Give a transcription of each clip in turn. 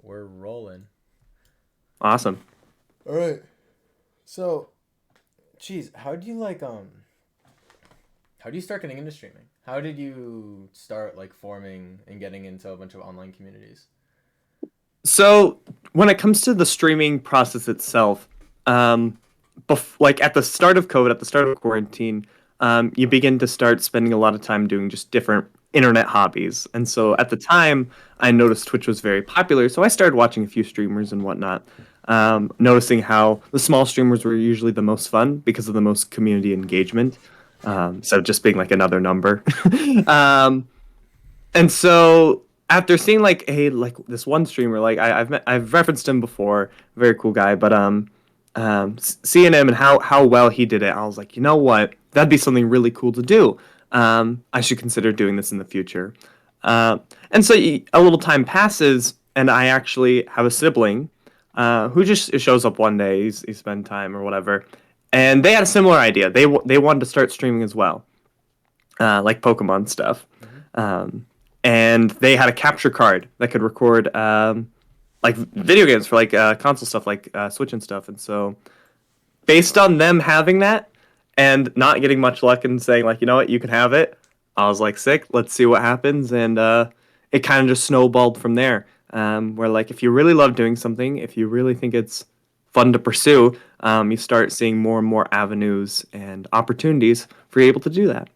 We're rolling. Awesome. All right. So, Cheese, how do you start getting into streaming? How did you start like forming and getting into a bunch of online communities? So when it comes to the streaming process itself, like at the start of COVID, at the start of quarantine, you begin to start spending a lot of time doing just different internet hobbies. And so Mm. at the time, I noticed Twitch was very popular, so I started watching a few streamers and whatnot. Noticing how the small streamers were usually the most fun because of the most community engagement. So just being like another number. um, and so after seeing like this one streamer, like I've referenced him before, very cool guy, but seeing him and how well he did it, I was like, you know what, that'd be something really cool to do. I should consider doing this in the future. And so a little time passes, and I actually have a sibling who just shows up one day. He's spend time or whatever, and they had a similar idea. They wanted to start streaming as well, like Pokemon stuff. Mm-hmm. Um, and they had a capture card that could record like video games for like console stuff, like Switch and stuff. And so, based on them having that and not getting much luck and saying like, you know what, you can have it, I was like, sick. Let's see what happens, and it kind of just snowballed from there. Where like, if you really love doing something, if you really think it's fun to pursue, you start seeing more and more avenues and opportunities for you able to do that.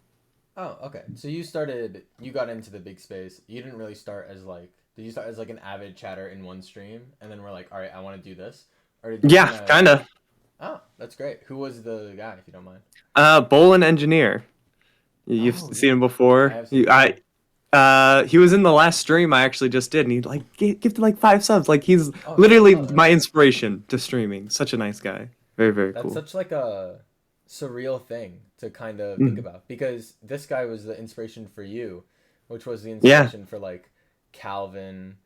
Oh, okay. So you got into the big space. You didn't really start as like, did you start as like an avid chatter in one stream, and then we're like, all right, I want to do this, or did you kind Yeah, of? kind of. Oh, that's great. Who was the guy, if you don't mind? Bolin Engineer. You've Oh seen yeah, him I before. have seen him before. He was in the last stream I actually just did, and he like gifted like 5 subs. Like he's Oh yeah, I literally saw that. my inspiration to streaming. Such a nice guy. Very very That's cool. such like a surreal thing to kind of think Mm. about because this guy was the inspiration for you, which was the Yeah. inspiration for like Calvin,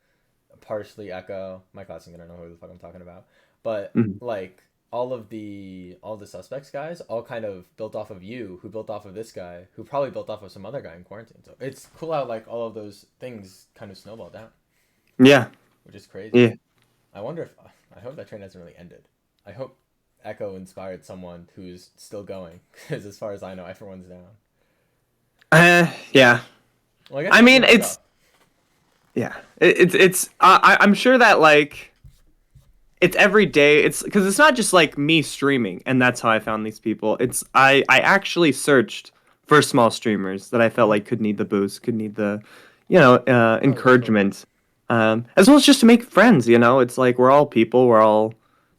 partially Echo. My classmate, I don't know who the fuck I'm talking about, but Mm. like all the suspects guys all kind of built off of you, who built off of this guy, who probably built off of some other guy in quarantine. So it's cool how like all of those things kind of snowballed down, Yeah. which is crazy. Yeah. I wonder if I hope that train hasn't really ended. I hope Echo inspired someone who's still going because as far as I know, everyone's down. Yeah. Well, I guess I that's mean, good stuff. yeah. It's I'm sure that like it's every day. It's because it's not just like me streaming, and that's how I found these people. It's I actually searched for small streamers that I felt Mm-hmm. like could need the boost, could need the, Oh yeah, totally. encouragement, as well as just to make friends. It's like we're all people, we're all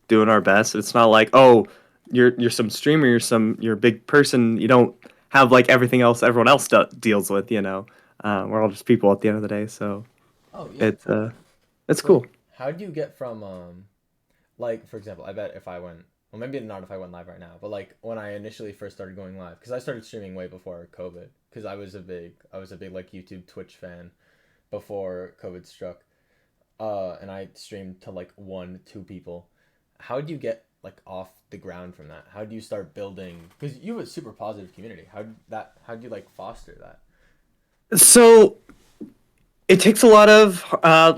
doing our best. It's not like, oh, you're some streamer, you're a big person. You don't have like everything else everyone else deals with. We're all just people at the end of the day. So Oh yeah, it's uh totally. it's So cool. how do you get from like for example, I bet if I went well maybe not if I went live right now, but like when I initially first started going live because I started streaming way before COVID because I was a big like YouTube Twitch fan before COVID struck. And I streamed to like one, two people. How do you get like off the ground from that? How do you start building? Because you have a super positive community. How do you like foster that? So it takes a lot of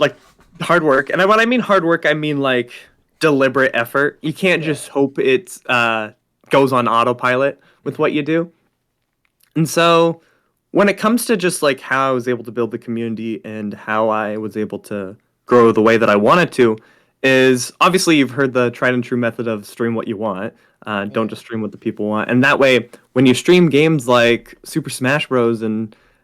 like hard work, and when I mean hard work, I mean like deliberate effort. You can't Yeah. just hope it goes on autopilot with Mm-hmm. what you do. And so when it comes to just like how I was able to build the community and how I was able to grow the way that I wanted to, is obviously you've heard the tried and true method of stream what you want. Don't Yeah. just stream what the people want. And that way, when you stream games like Super Smash Bros.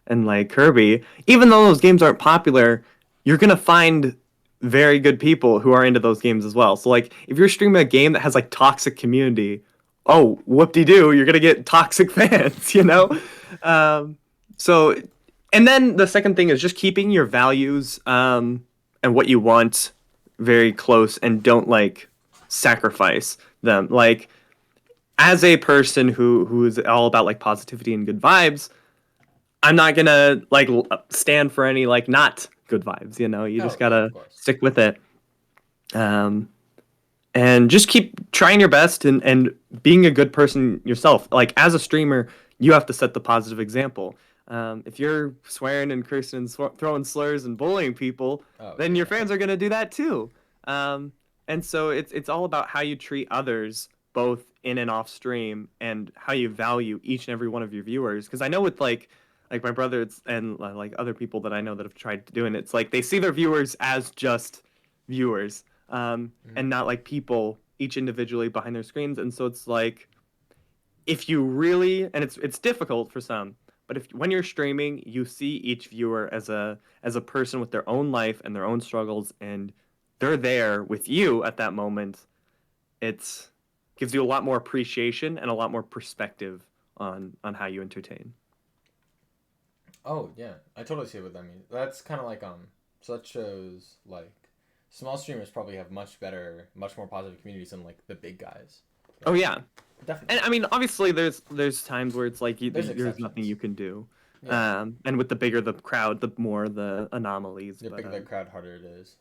And like Kirby, even though those games aren't popular, you're gonna find very good people who are into those games as well. So like if you're streaming a game that has like toxic community, oh whoop de doo, you're gonna get toxic fans, you know? Um, so, and then the second thing is just keeping your values and what you want very close, and don't like sacrifice them. Like as a person who is all about like positivity and good vibes, I'm not gonna like stand for any like not good vibes. You just Oh yeah, of gotta course. stick with it. Um, and just keep trying your best, and being a good person yourself. Like as a streamer, you have to set the positive example. If you're swearing and cursing and throwing slurs and bullying people, Oh then your yeah. fans are gonna do that too. And so it's all about how you treat others, both in and off stream, and how you value each and every one of your viewers. Because I know with like my brother and like other people that I know that have tried to do it, it's like they see their viewers as just viewers, Mhm. and not like people each individually behind their screens. And so it's like if you really, and it's difficult for some, but if when you're streaming you see each viewer as a person with their own life and their own struggles, and they're there with you at that moment, it gives you a lot more appreciation and a lot more perspective on how you entertain. Oh yeah, I totally see what that means. That's kind of like so that shows like small streamers probably have much better, much more positive communities than like the big guys. Oh Right? yeah. Definitely. And I mean, obviously there's times where it's like There's there's nothing exceptions. you can do. Yeah. And with the bigger the crowd, the more the anomalies, The but bigger the crowd, harder it is.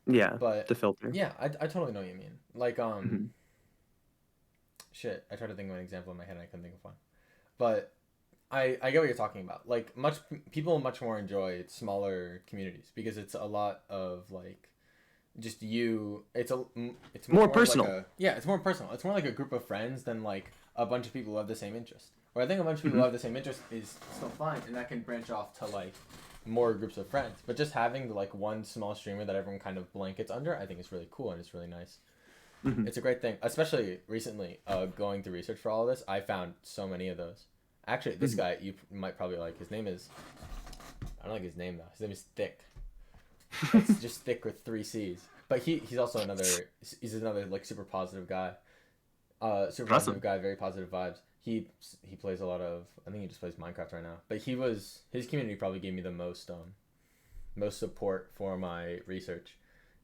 yeah, But to filter. yeah, I totally know what you mean. Like Hmm. shit. I tried to think of an example in my head and I couldn't think of one. But I get what you're talking about. Like people much more enjoy smaller communities because it's a lot of like just you. It's More more like personal. a yeah. It's more personal. It's more like a group of friends than like a bunch of people who have the same interest. Where I think a bunch of people Hmm. who have the same interest is still fine, and that can branch off to like more groups of friends. But just having like one small streamer that everyone kind of blankets under, I think is really cool and it's really nice. Hmm. It's a great thing, especially recently. Going through research for all of this, I found so many of those. Actually, this Hmm. guy you might probably like. His name is I don't like his name though. His name is Thick. It's just Thick with three C's. But he's also another like super positive guy. Super positive Awesome. guy, very positive vibes. He plays a lot of. I think he just plays Minecraft right now. But his community probably gave me the most support for my research,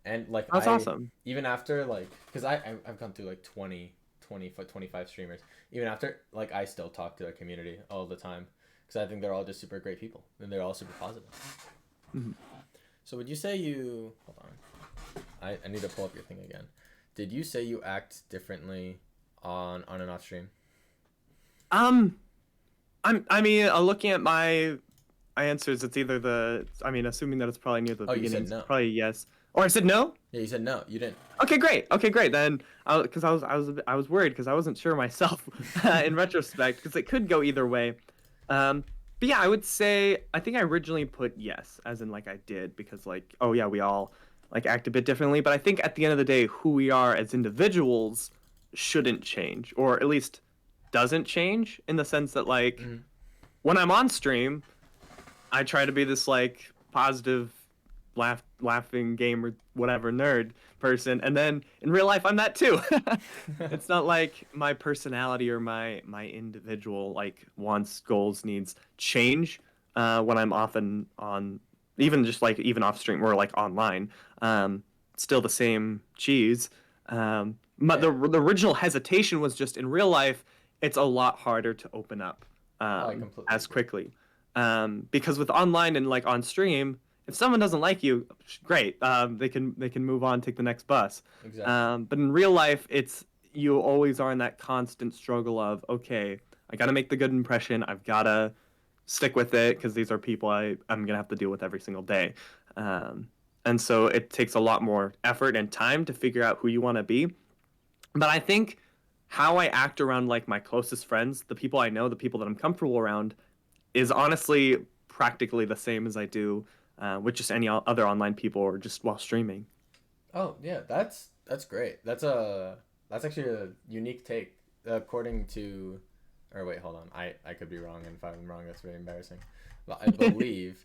and like That's I awesome. even after like because I've gone through like 25 streamers. Even after like I still talk to the community all the time because I think they're all just super great people and they're all super positive. Mhm. So would you say you hold on? I need to pull up your thing again. Did you say you act differently on and off stream? Um, I mean, looking at my answers, it's either I mean, assuming that it's probably near the Oh, you beginning, said it's no. probably yes. Or I said no? Yeah, you said no. You didn't. Okay, great. Okay, great. Then, because I was worried because I wasn't sure myself in retrospect because it could go either way. Um, but yeah, I would say I think I originally put yes, as in like I did because like oh yeah, we all like act a bit differently. But I think at the end of the day, who we are as individuals shouldn't change, or at least doesn't change in the sense that like Mhm. when I'm on stream, I try to be this like positive, laughing gamer, whatever nerd person, and then in real life I'm that too. It's not like my personality or my individual like wants, goals, needs change when I'm often on, even just like even off stream or like online. Still the same cheese. But Yeah. the original hesitation was just in real life. It's a lot harder to open up Oh, I completely as agree. quickly because with online and like on stream, if someone doesn't like you, great. They can move on, take the next bus. Exactly. But in real life, it's you always are in that constant struggle of okay, I got to make the good impression. I've got to stick with it because these are people I'm gonna have to deal with every single day. Um, and so it takes a lot more effort and time to figure out who you want to be. But I think how I act around like my closest friends, the people I know, the people that I'm comfortable around, is honestly practically the same as I do with just any other online people or just while streaming. Oh yeah, that's great. That's actually a unique take. According to, or wait, hold on. I could be wrong, and if I'm wrong, that's very embarrassing. But I believe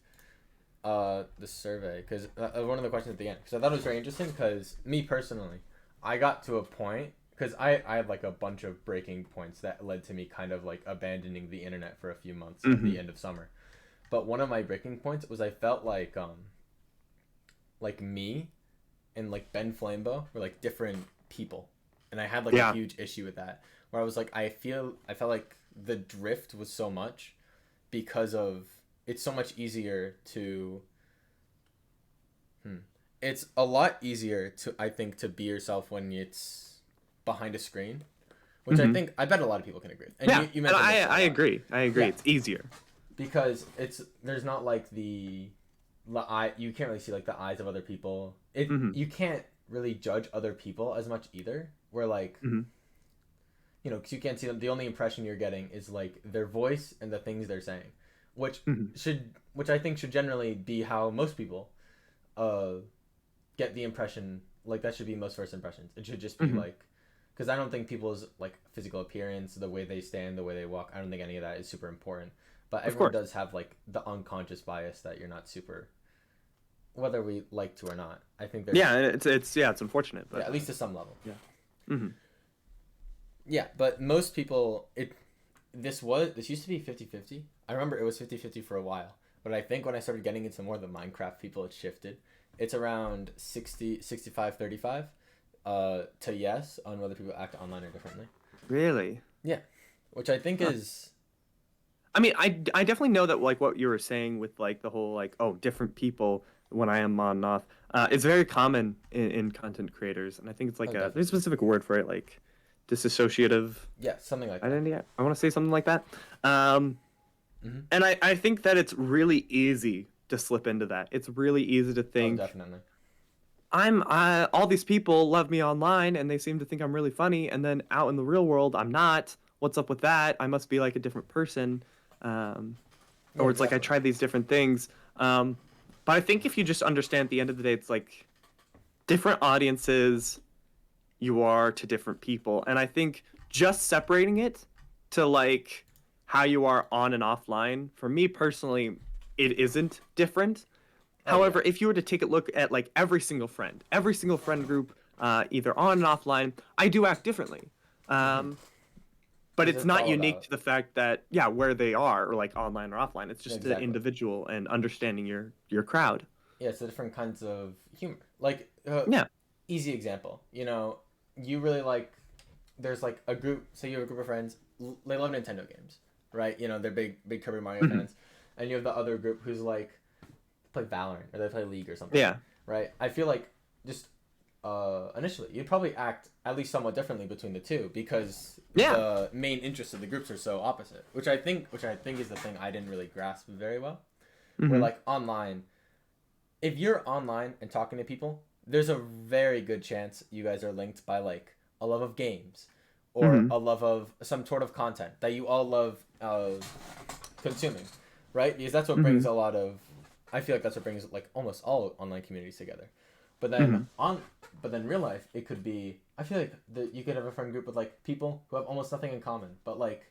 the survey because one of the questions at the end because I thought it was very interesting because me personally, I got to a point because I had like a bunch of breaking points that led to me kind of like abandoning the internet for a few months at the Hmm. end of summer. But one of my breaking points was I felt like me and like Ben Flambeau were like different people, and I had like a Yeah, huge issue with that. Where I was like, I felt like the drift was so much because of it's so much easier to. Hmm, it's a lot easier to I think to be yourself when it's behind a screen, which I hmm think I bet a lot of people can agree with. And yeah, you and mentioned I this a I lot. agree. I agree. Yeah, It's easier. because there's not like the eye, you can't really see like the eyes of other people. Mm-hmm. You can't really judge other people as much either. Where like, Mm-hmm. because you can't see them. The only impression you're getting is like their voice and the things they're saying, which Mm-hmm. which I think should generally be how most people uh get the impression. Like that should be most first impressions. It should just be Mm-hmm. like, because I don't think people's like physical appearance, the way they stand, the way they walk, I don't think any of that is super important. But Of everyone course. does have like the unconscious bias that you're not super, whether we like to or not. I think there's, Yeah, it's unfortunate, yeah, but at least to some level. yeah. Mm-hmm. Yeah, but most people, this used to be 50-50. I remember it was 50-50 for a while. But I think when I started getting into more of the Minecraft people, it shifted. It's around 65-35 to yes on whether people act online or differently. Really? Yeah, which I think Huh. is, I mean, I definitely know that like what you were saying with like the whole like oh different people when I am on and off. It's very common in content creators, and I think it's oh, like there's a definitely. specific word for it, like disassociative Yeah, something like that. identity. I want to say something like that. Um, Hmm. and I think that it's really easy to slip into that. It's really easy to Oh, think definitely. all these people love me online and they seem to think I'm really funny, and then out in the real world I'm not. What's up with that? I must be like a different person. Um, Yeah, or it's like I exactly. tried these different things. Um, but I think if you just understand at the end of the day, it's like different audiences you are to different people. And I think just separating it to like how you are on and offline, for me personally, it isn't different. Oh, yeah. However, if you were to take a look at like every single friend group, either on and offline, I do act differently. Hmm. Um, but Because it's it's not all unique about, to the fact that yeah, where they are, or like online or offline. It's just the exactly. individual and understanding your crowd. Yeah, it's the different kinds of humor. Like, Yeah. easy example. You really like, there's like a group, say you have a group of friends, they love Nintendo games, right? They're big Super Mario Hmm. fans. And you have the other group who's like, play Valorant or they play League or something, Yeah. right? I feel like just initially you'd probably act at least somewhat differently between the two because Yeah. the main interests of the groups are so opposite, which I think is the thing I didn't really grasp very well. Where Hmm. like online, if you're online and talking to people, there's a very good chance you guys are linked by like a love of games or Hmm. a love of some sort of content that you all love consuming, right? Because that's what brings Hmm. a lot of. I feel like that's what brings like almost all online communities together. But then Hmm. on, but then real life, it could be. I feel like you could have a friend group with like people who have almost nothing in common, but like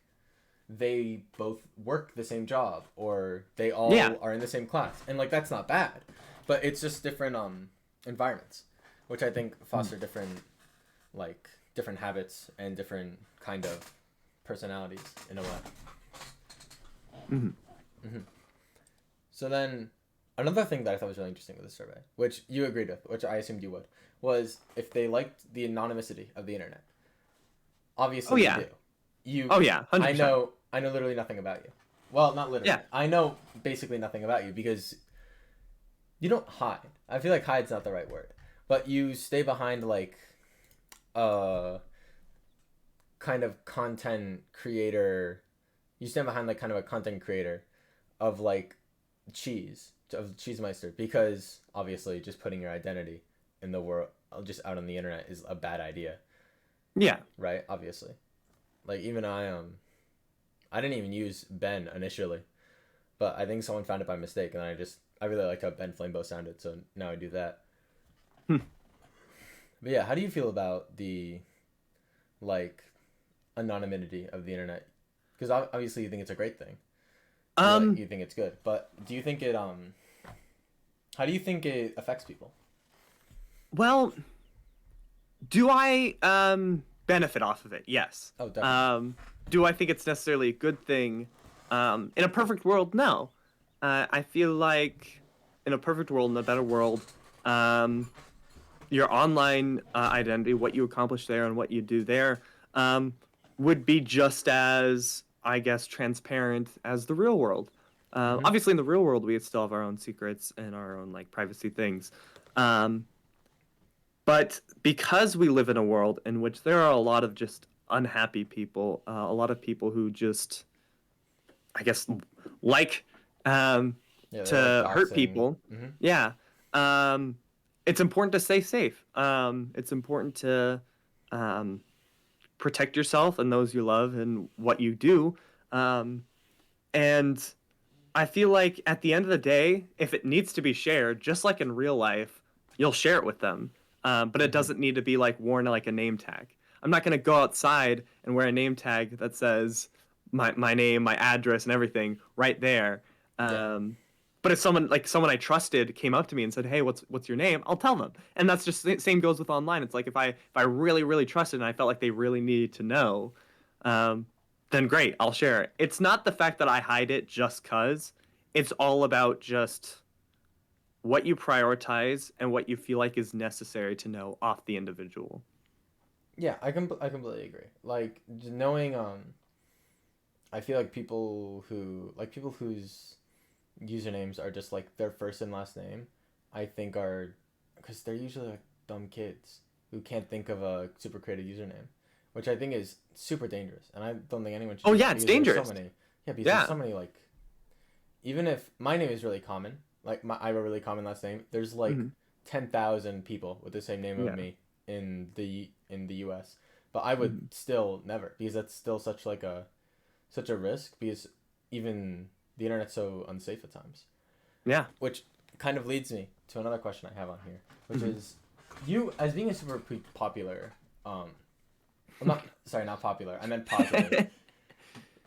they both work the same job or they Yeah. all are in the same class, and like that's not bad, but it's just different environments, which I think foster like different habits and different kind of personalities in a way. Hmm. Hmm. So then, another thing that I thought was really interesting with the survey, which you agreed with, which I assumed you would, was if they liked the anonymity of the internet. Oh Obviously, you yeah. do. You, Oh yeah. 100%. I know literally nothing about you. Well, not literally. Yeah. I know basically nothing about you because you don't hide. I feel like hide's not the right word, but you stay behind like uh kind of content creator. You stand behind like kind of a content creator of like CheeseMeister because obviously just putting your identity in the world just out on the internet is a bad idea, Yeah. right? Obviously, like even I didn't even use Ben initially, but I think someone found it by mistake, and I really liked how Ben Flambeau sounded, so now I do that. Hmm. But yeah, how do you feel about the like anonymity of the internet? Because obviously you think it's a great thing. Um. You think it's good, but do you think it how do you think it affects people? Well, do I benefit off of it? Yes. Oh, definitely. Um. Do I think it's necessarily a good thing? In a perfect world, no. I feel like in a perfect world, in a better world, um, your online identity, what you accomplish there and what you do there, um, would be just as, I guess, transparent as the real world. Mm-hmm. Obviously, in the real world, we still have our own secrets and our own like privacy things. Um, but because we live in a world in which there are a lot of just unhappy people, a lot of people who just, I guess, like Yeah, they're like to hurt doxing. people. Mm-hmm. Yeah. Um, it's important to stay safe. It's important to um, protect yourself and those you love and what you do. Um, and I feel like at the end of the day, if it needs to be shared, just like in real life, you'll share it with them. But it Mm-hmm. doesn't need to be like worn like a name tag. I'm not gonna go outside and wear a name tag that says my name, my address, and everything right there. Yeah. Um, but if someone I trusted came up to me and said, "Hey, what's your name?" I'll tell them. And that's just same goes with online. It's like if I really trusted and I felt like they really needed to know, um, then great, I'll share it. It's not the fact that I hide it just cause. It's all about just what you prioritize and what you feel like is necessary to know off the individual. Yeah, I completely agree. Like knowing I feel like people whose usernames are just like their first and last name, I think are because they're usually like dumb kids who can't think of a super creative username, which I think is super dangerous, and I don't think anyone should Oh do yeah, that it's because there's so dangerous. many. Yeah, because there's so Yeah. many like even if my name is really common, like I have a really common last name, there's like Hmm. 10,000 people with the same name of Yeah. me in the U.S. But I would Hmm. still never because that's still such a risk because even the internet's so unsafe at times. Yeah. Which kind of leads me to another question I have on here, which Hmm. is you as being a super popular, I'm not sorry, not popular. I meant positive.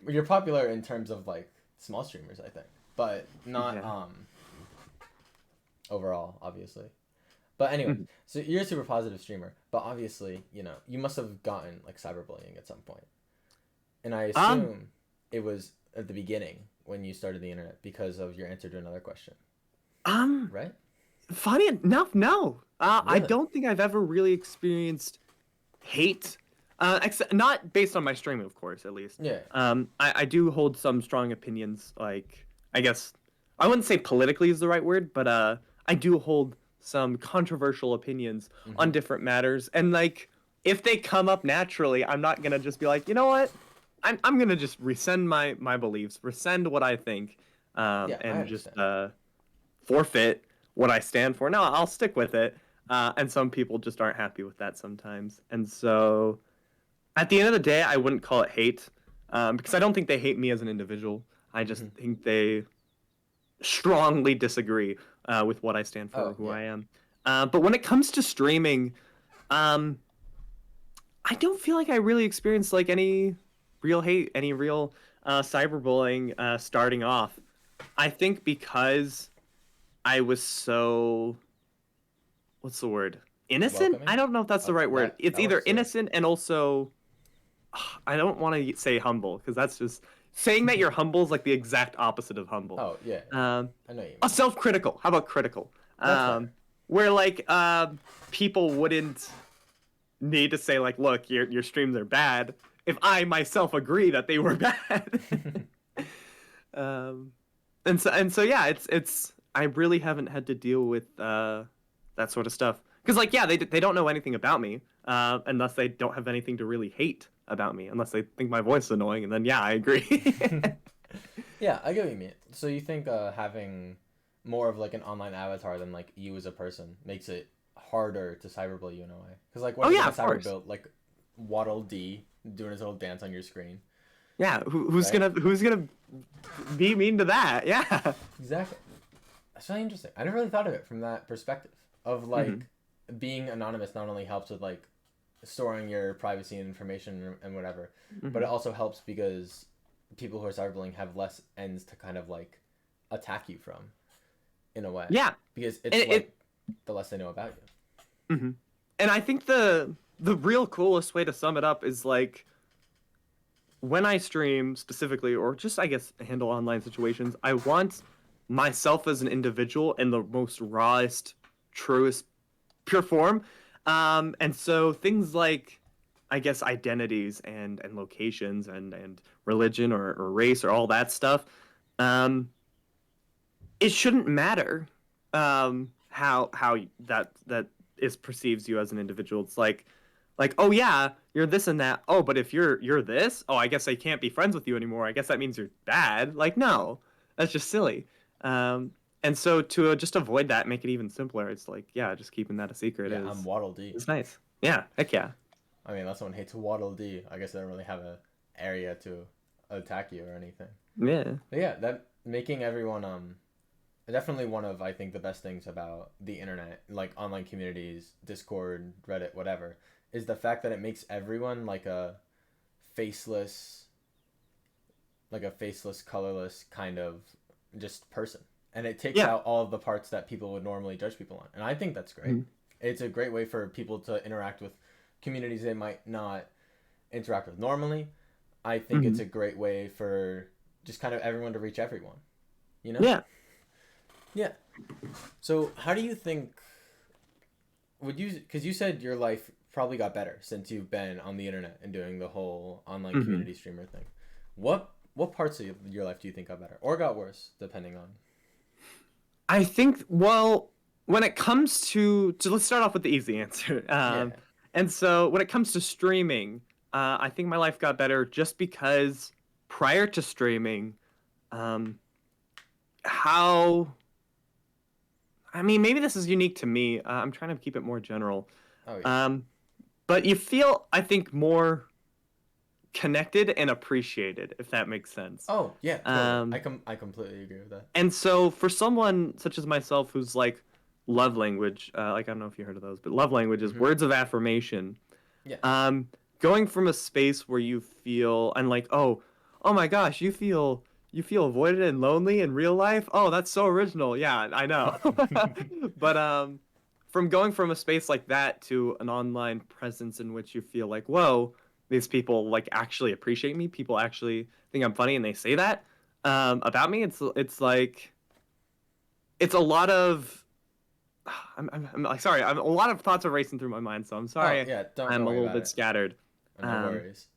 You're popular in terms of like small streamers, I think, but not Yeah. overall, obviously. But anyways, Mhm. so you're a super positive streamer, but obviously, you must have gotten like cyberbullying at some point. And I Um, assume it was at the beginning when you started the internet because of your answer to another question, um, right? Funny enough, no. I Really? don't think I've ever really experienced hate. Not based on my streaming, of course, at least. Yeah. I do hold some strong opinions. Like, I guess I wouldn't say politically is the right word, but I do hold some controversial opinions Mm-hmm. on different matters. And like, if they come up naturally, I'm not gonna just be like, you know what? I'm gonna just rescind my beliefs, rescind what I think, Yeah, I and just understand. forfeit what I stand for. No, I'll stick with it. And some people just aren't happy with that sometimes. And so at the end of the day, I wouldn't call it hate because I don't think they hate me as an individual. I just Mm-hmm. think they strongly disagree with what I stand for or Oh who yeah. I am. But when it comes to streaming, um, I don't feel like I really experienced like any real hate, any real cyberbullying starting off. I think because I was so what's the word? Innocent? I Welcoming. don't know if that's the right word. It's That either works too. innocent and also I don't want to say humble because that's just saying that you're humble is like the exact opposite of humble. Oh yeah, Um, I know what you a mean. self-critical. How about critical? That's fair. Where like people wouldn't need to say like, look, your streams are bad if I myself agree that they were bad. um, and so yeah, it's I really haven't had to deal with that sort of stuff because like yeah, they don't know anything about me unless they don't have anything to really hate about me unless they think my voice is annoying and then yeah, I agree. Yeah, I get what you mean. So you think having more of like an online avatar than like you as a person makes it harder to cyberbully you in a way? Because like what Oh if you're yeah, gonna of course. cyberbuild like Waddle Dee doing his little dance on your screen, Yeah, right? who's gonna be mean to that? Yeah. Exactly. That's really interesting. I never really thought of it from that perspective of Hmm. like being anonymous not only helps with like storing your privacy and information and whatever, but it Hmm. also helps because people who are cyberbullying have less ends to kind of like attack you from in a way Yeah, because and it's like the less they know about you. mhm. And I think the real coolest way to sum it up is like when I stream specifically, or just I guess handle online situations, I want myself as an individual in the most rawest, truest, pure form. And so things like I guess identities and locations and religion or race or all that stuff, um, it shouldn't matter how that is perceives you as an individual. It's like oh yeah, you're this and that. Oh, but if you're this, oh I guess I can't be friends with you anymore. I guess that means you're bad. Like no. That's just silly. And so to just avoid that, make it even simpler. It's like, yeah, just keeping that a secret Yeah, I'm Waddle Dee. is nice. Yeah, heck yeah. I mean, unless someone hates Waddle Dee, I guess they don't really have a area to attack you or anything. Yeah. But yeah, that making everyone definitely one of I think the best things about the internet, like online communities, Discord, Reddit, whatever, is the fact that it makes everyone faceless, like a faceless, colorless kind of just person, and it takes Yeah. out all of the parts that people would normally judge people on, and I think that's great. Mhm. It's a great way for people to interact with communities they might not interact with normally. I think it's Mhm. a great way for just kind of everyone to reach everyone, you know? Yeah. Yeah. So, how do you think would you cuz you said your life probably got better since you've been on the internet and doing the whole online Mhm. community streamer thing. What parts of your life do you think got better or got worse depending on? I think, well, when it comes to let's start off with the easy answer. Yeah. And so when it comes to streaming, I think my life got better just because prior to streaming, um, how I mean, maybe this is unique to me. I'm trying to keep it more general. Oh yeah. Um, but you feel, I think, more connected and appreciated, if that makes sense. Oh, yeah, totally. Um, I completely agree with that. and so for someone such as myself who's like love language, like I don't know if you heard of those, but love language is Mhm. words of affirmation. Yes. Um, going from a space where you feel and like, oh my gosh, you feel avoided and lonely in real life. Oh, that's so original. Yeah, I know. But from going from a space like that to an online presence in which you feel like, whoa, these people like actually appreciate me. People actually think I'm funny, and they say that about me. It's like it's a lot of I'm like sorry. A lot of thoughts are racing through my mind, so I'm Oh, sorry. yeah, don't I'm a worry little about bit it. scattered. No Um, worries.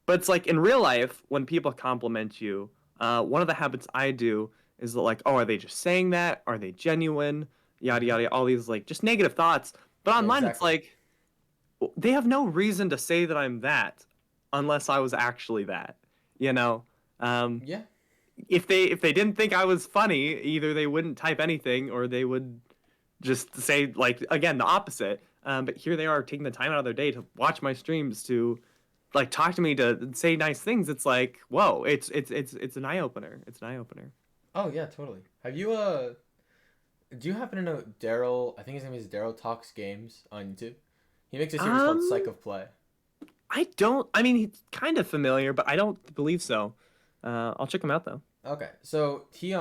but it's like in real life, when people compliment you, one of the habits I do is that like, oh, are they just saying that? Are they genuine? Yada Mhm. yada. All these like just negative thoughts. But Yeah, online, it's exactly. like they have no reason to say that I'm that unless I was actually that. You know. Um, Yeah. if they didn't think I was funny, either they wouldn't type anything or they would just say like again the opposite. But here they are taking the time out of their day to watch my streams to like talk to me to say nice things. It's like whoa, it's an eye opener. It's an eye opener. Oh, yeah, totally. Have you do you happen to know Daryl? I think his name is Daryl Talks Games on YouTube. He makes a series called Psych Um, of Play. I don't. I mean, he's kind of familiar, but I don't believe so. I'll check him out though. Okay. So, he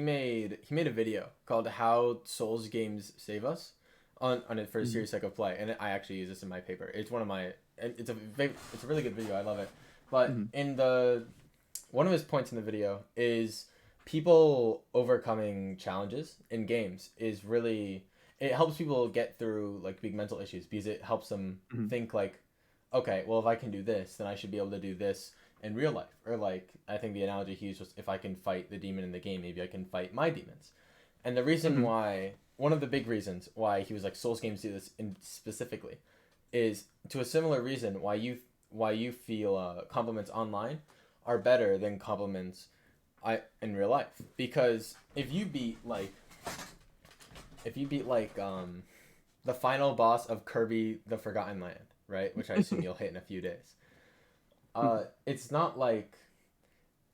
made a video called "How Souls Games Save Us" on it for a Mm-hmm. series Psych of Play, and I actually use this in my paper. It's one of my it's a really good video. I love it. But Mm-hmm. in the one of his points in the video is people overcoming challenges in games is really it helps people get through like big mental issues because it helps them Mm-hmm. think like, okay, well if I can do this, then I should be able to do this in real life. Or like I think the analogy he used was if I can fight the demon in the game, maybe I can fight my demons. And the reason Mm-hmm. why one of the big reasons why he was like Souls games do this in specifically is to a similar reason why you feel compliments online are better than compliments in real life because if you beat the final boss of Kirby the Forgotten Land, right, which I assume you'll hit in a few days, it's not like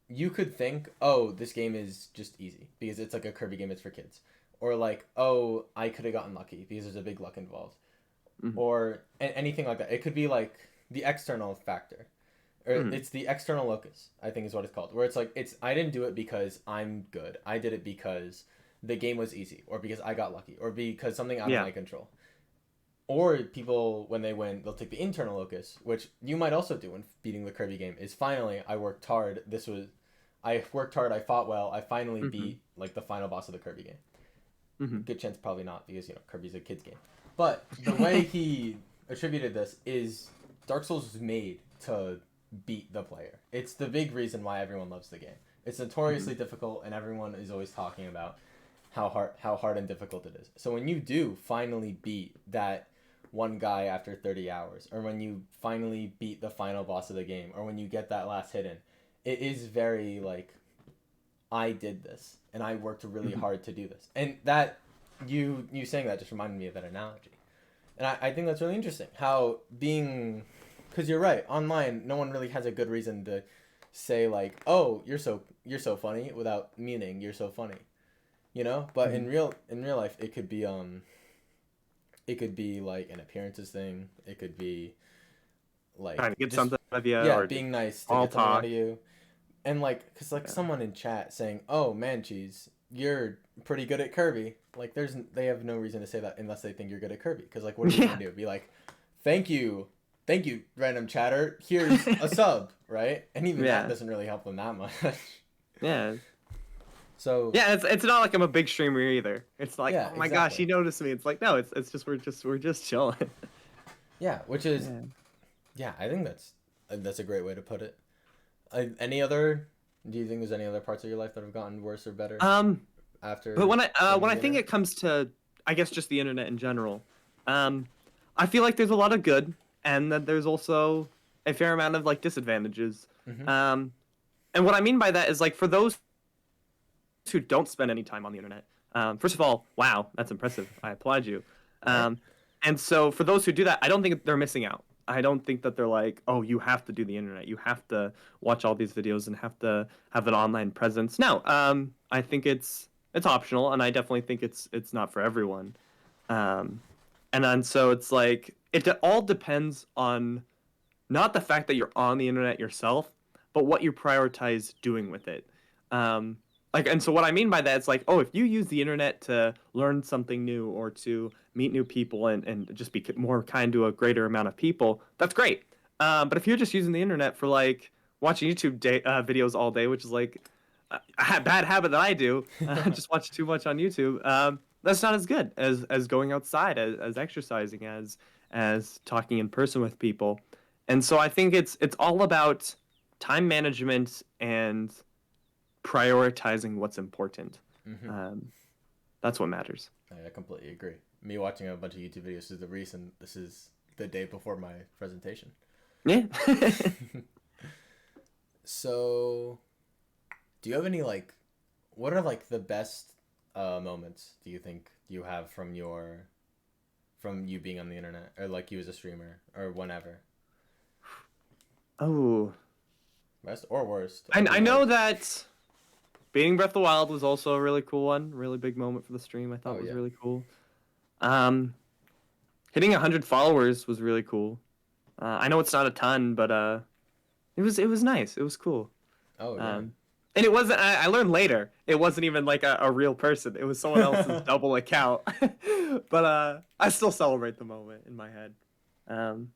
you could think, oh, this game is just easy because it's like a Kirby game, it's for kids, or like, oh, I could have gotten lucky because there's a big luck involved, Mm-hmm. or anything like that. It could be like the external factor, or Mm-hmm. it's the external locus. I think is what it's called, where it's like it's I didn't do it because I'm good. I did it because the game was easy, or because I got lucky, or because something out of Yeah. my control. Or people when they win, they'll take the internal locus, which you might also do when beating the Kirby game. Is finally I worked hard. I worked hard. I fought well. I finally Mm-hmm. beat like the final boss of the Kirby game. Mm-hmm. Good chance probably not because Kirby's a kids game. But the way he attributed this is Dark Souls was made to beat the player. It's the big reason why everyone loves the game. It's Mm-hmm. notoriously difficult, and everyone is always talking about how hard and difficult it is. So when you do finally beat that one guy after 30 hours, or when you finally beat the final boss of the game, or when you get that last hidden, it is very like I did this and I worked really Mhm. hard to do this. And that you saying that just reminded me of that analogy. And I think that's really interesting how being, because you're right, online no one really has a good reason to say like, oh, you're so funny without meaning you're so funny, you know. But Mhm. in real life it could be like an appearances thing. It could be Trying like to get just, something out of you, yeah, or just being nice to all get something out talk. of you. And like, cause like Yeah. someone in chat saying, "Oh man, cheese, you're pretty good at Kirby." Like, they have no reason to say that unless they think you're good at Kirby. Cause like, what are you gonna Yeah. do? Be like, thank you, random chatter. Here's a sub, right? And even that Yeah. doesn't really help them that much. Yeah. So Yeah, it's not like I'm a big streamer either. It's like, yeah, oh my gosh, exactly. he noticed me. It's like, no, it's just we're just chilling. Yeah, which is, Yeah. yeah, I think that's a great way to put it. Any other? Do you think there's any other parts of your life that have gotten worse or better Um, but after being when on I the think internet? it comes to, I guess, just the internet in general, um, I feel like there's a lot of good, and that there's also a fair amount of like disadvantages. Mm-hmm. Um, and what I mean by that is like for those who don't spend any time on the internet, first of all, wow, that's impressive. I applaud you. Right. Um, and so for those who do that, I don't think they're missing out. I don't think that they're like, oh, you have to do the internet. You have to watch all these videos and have to have an online presence. No, I think it's optional, and I definitely think it's not for everyone. Um, and then so it's like all depends on not the fact that you're on the internet yourself, but what you prioritize doing with it. Um, and so what I mean by that is like, oh, if you use the internet to learn something new or to meet new people and just be more kind to a greater amount of people, that's great. But if you're just using the internet for like watching videos all day, which is like a bad habit that I do, just watch too much on YouTube. That's not as good as going outside, as exercising, as talking in person with people. And so I think it's all about time management and prioritizing what's important. Mm-hmm. Um, that's what matters. I completely agree. Me watching a bunch of YouTube videos is the reason this is the day before my presentation. Yeah. So, do you have any like, what are like the best moments do you think you have from you being on the internet or like you as a streamer or whenever? Oh, Best or worst? I Open know mic. that beating Breath of the Wild was also a really cool one. Really big moment for the stream. I Oh thought was yeah. really cool. Um, Hitting 100 followers was really cool. I know it's not a ton, but it was nice. It was cool. Oh yeah. Um, and it wasn't. I learned later. It wasn't even like a real person. It was someone else's double account. But I still celebrate the moment in my head. Um,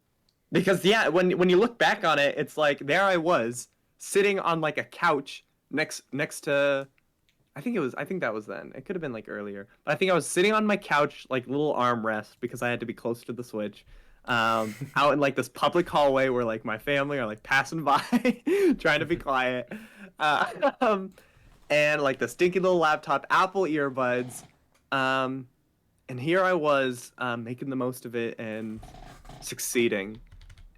because yeah, when you look back on it, it's like there I was sitting on like a couch next to. I think that was then. It could have been like earlier. But I think I was sitting on my couch, like little armrest, because I had to be close to the Switch. Out in like this public hallway where like my family are like passing by, trying to be quiet. Uh, um, and like the stinky little laptop, Apple earbuds. Um, and here I was making the most of it and succeeding.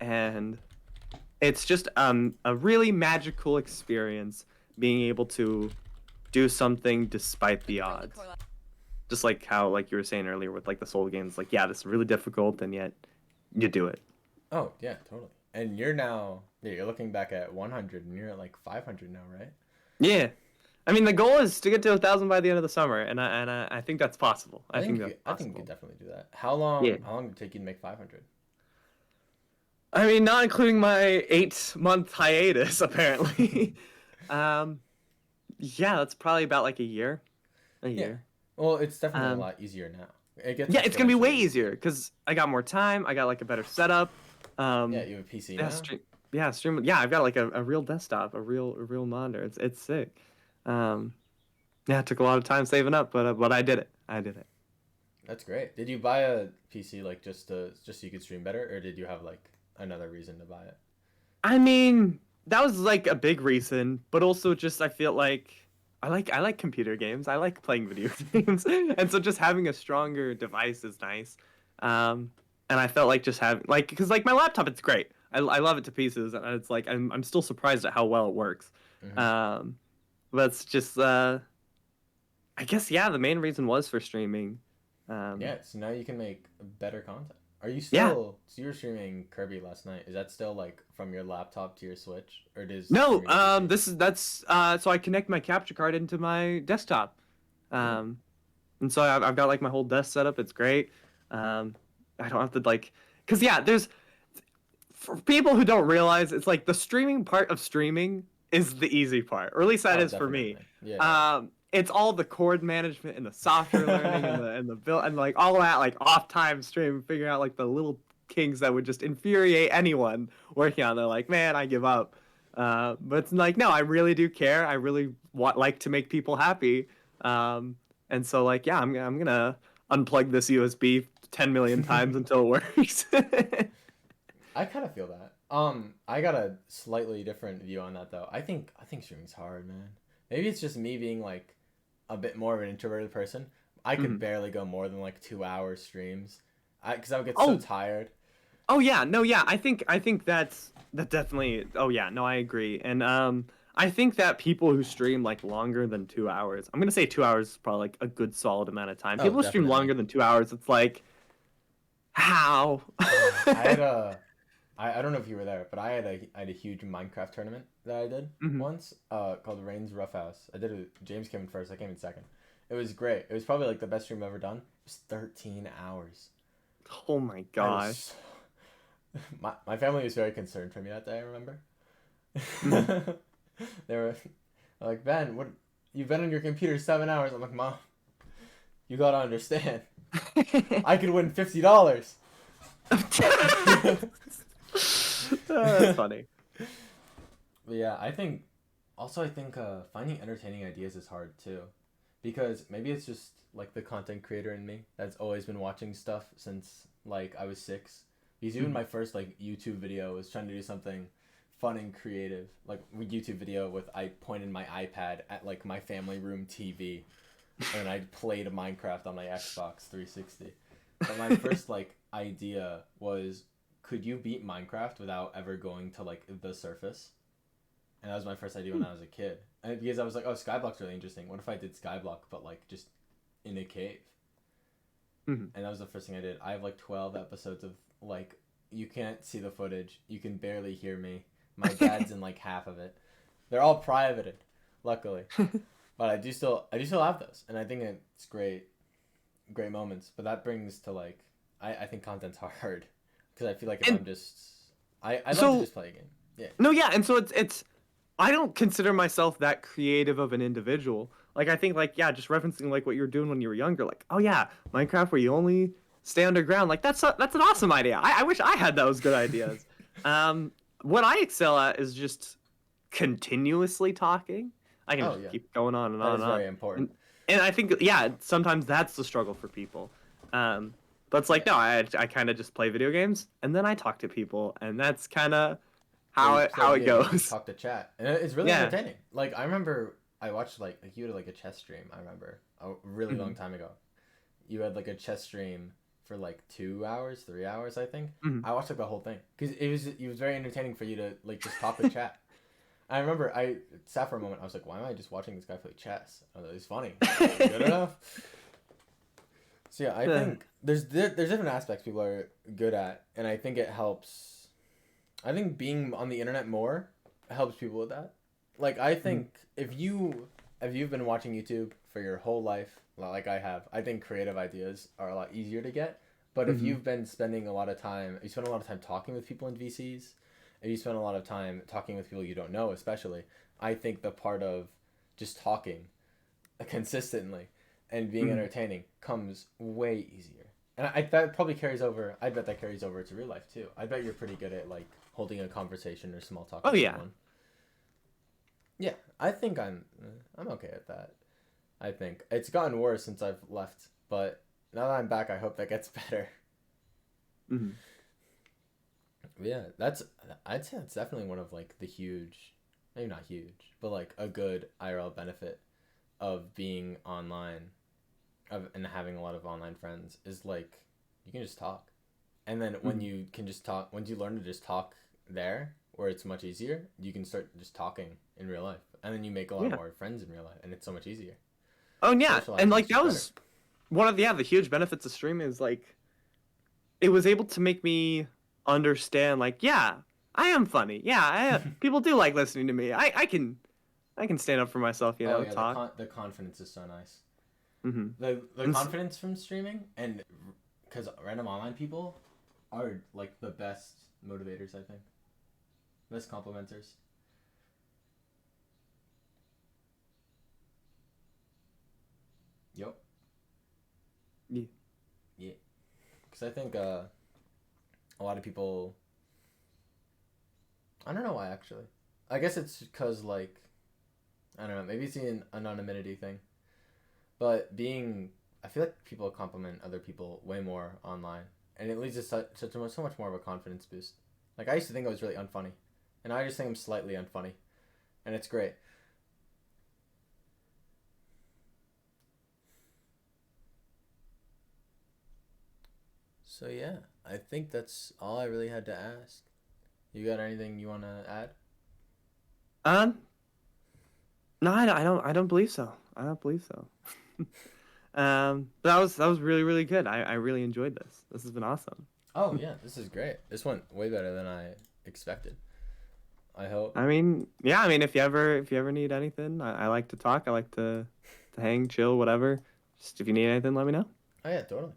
And it's just a really magical experience being able to do something despite the odds. Just like how like you were saying earlier with like the Soul games, like yeah, this is really difficult and yet you do it. Oh yeah, totally. And you're now, yeah, you're looking back at 100 and you're at like 500 now, right? Yeah. I mean the goal is to get to 1,000 by the end of the summer I think that's possible. I think that's I think you could possible. definitely do that. Yeah. How long did it take you to make 500? I mean not including my 8-month hiatus apparently. um yeah, that's probably about like a year. A Yeah. year. Well, it's definitely a Um lot easier now. It gets yeah, it's gonna be way exponentially easier easier. because I got more time. I got like a better setup. Yeah, Um, you have a PC yeah, now? stream. Yeah, I've got like a real desktop, a real monitor. It's sick. Um, yeah, it took a lot of time saving up, but I did it. I did it. That's great. Did you buy a PC like just so you could stream better, or did you have like another reason to buy it? I mean, that was like a big reason, but also just I feel like I like computer games. I like playing video games, and so just having a stronger device is nice. Um, and I felt like just having like because like my laptop, it's great. I love it to pieces, and it's like I'm still surprised at how well it works. Mm-hmm. Um, That's just I guess yeah, the main reason was for streaming. Yeah, so now you can make better content. Are you Yeah. still, so you were streaming Kirby last night? Is that still like from your laptop to your Switch, or does No, streaming PC? that's so I connect my capture card into my desktop. Ooh. Um and so I've got like my whole desk set up. It's great. Um I don't have to like cuz yeah, there's for people who don't realize it's like the streaming part of streaming is the easy part. Or at least that Oh, is for me. definitely. Yeah. It's all the chord management and the software learning and the build and like all that like off time stream figuring out like the little kinks that would just infuriate anyone working on. They're like, man, I give up. But it's like, no, I really do care. I really want like to make people happy. And so like, yeah, I'm gonna unplug this USB 10 million times until it works. I kind of feel that. I got a slightly different view on that though. I think streaming's hard, man. Maybe it's just me being like a bit more of an introverted person. I could Mhm. barely go more than like 2 hour streams. Because I would get so Oh, tired. oh yeah, no, yeah. I think that definitely. Oh yeah, no, I agree. And I think that people who stream like longer than 2 hours, I'm gonna say 2 hours is probably like a good solid amount of time. Oh, People who stream definitely. longer than 2 hours, it's like how? I had a I don't know if you were there, but I had a huge Minecraft tournament that I did Mhm. once, called Rain's Rough House. I did it. James came in first. I came in second. It was great. It was probably like the best stream I've ever done. It was 13 hours. Oh my I was gosh. my family was very concerned for me that day. I remember. Mhm. They were like, Ben, what? You've been on your computer 7 hours. I'm like, Mom, you gotta understand. I could win $50. That's funny. But yeah, I think finding entertaining ideas is hard too, because maybe it's just like the content creator in me that's always been watching stuff since like I was 6. Because even Mhm. my first like YouTube video was trying to do something fun and creative, like a YouTube video with I pointed my iPad at like my family room TV, and I played Minecraft on my Xbox 360. But my first like idea was, could you beat Minecraft without ever going to like the surface? And that was my first idea when I was a kid. And because I was like, oh, Skyblock's really interesting. What if I did Skyblock, but like just in a cave? Mhm. And that was the first thing I did. I have like 12 episodes of like, you can't see the footage. You can barely hear me. My dad's in like half of it. They're all privated, luckily. But I do still have those. And I think it's great, great moments. But that brings to like, I think content's hard. Because I feel like if And I'm just, I'd love to so just play a game. Yeah. no, yeah, and so it's I don't consider myself that creative of an individual. Like I think like yeah, just referencing like what you were doing when you were younger, like oh yeah, Minecraft where you only stay underground, like that's an awesome idea. I wish I had those good ideas. What I excel at is just continuously talking. I can Oh, just yeah. keep going on and That on is and on. very important. And and I think yeah, sometimes that's the struggle for people. Um, but it's like Yeah. no, I kind of just play video games and then I talk to people, and that's kind of Yeah, you play how it video games, goes. talk to chat, and it's really Yeah. entertaining. Like I remember, I watched like you had like a chess stream. I remember a really long Mhm. time ago. You had like a chess stream for like 2 hours, 3 hours, I think. Mhm. I watched like the whole thing because it was very entertaining for you to like just talk with chat. I remember I sat for a moment. I was like, why am I just watching this guy play chess? I was like, it's funny. Is it good enough? So yeah, I Uh, think there's different aspects people are good at, and I think it helps. I think being on the internet more helps people with that. Like I mhm. think if you've been watching YouTube for your whole life, like I have, I think creative ideas are a lot easier to get. But if Mhm. you've been spending a lot of time, you spend a lot of time talking with people in VCs, if you spend a lot of time talking with people you don't know, especially, I think the part of just talking consistently and being Mhm. entertaining comes way easier. And that probably carries over. I bet that carries over to real life too. I bet you're pretty good at like holding a conversation or small talk Oh with yeah. someone. Yeah, I think I'm okay at that. I think it's gotten worse since I've left, but now that I'm back, I hope that gets better. Mhm. But yeah, I'd say that's definitely one of like the huge, maybe not huge, but like a good IRL benefit of being online and having a lot of online friends is like you can just talk. And then when Mhm. you can just talk, once you learn to just talk there where it's much easier. You can start just talking in real life, and then you make a lot Yeah. more friends in real life, and it's so much easier. Oh and yeah, and Socializing is like just that better. was one of the huge benefits of streaming is like it was able to make me understand like yeah, I am funny. Yeah, people do like listening to me. I can stand up for myself, Oh yeah, talk. the confidence is so nice. Mm-hmm. The And confidence from streaming, and because random online people are like the best motivators, I think. Best complimenters. Yep. yeah. Yeah. Because I think a lot of people. I don't know why actually. I guess it's because like I don't know. Maybe it's an anonymity thing. But being, I feel like people compliment other people way more online, and it leads to so much more of a confidence boost. Like I used to think I was really unfunny, and I just think I'm slightly unfunny, and it's great. So yeah, I think that's all I really had to ask. You got anything you want to add? Um, no, I don't believe so. I don't believe so. But that was really really good. I really enjoyed this. This has been awesome. Oh yeah, this is great. This went way better than I expected. I hope. I mean, yeah. I mean, if you ever need anything, I like to talk. I like to hang, chill, whatever. Just if you need anything, let me know. Oh yeah, totally.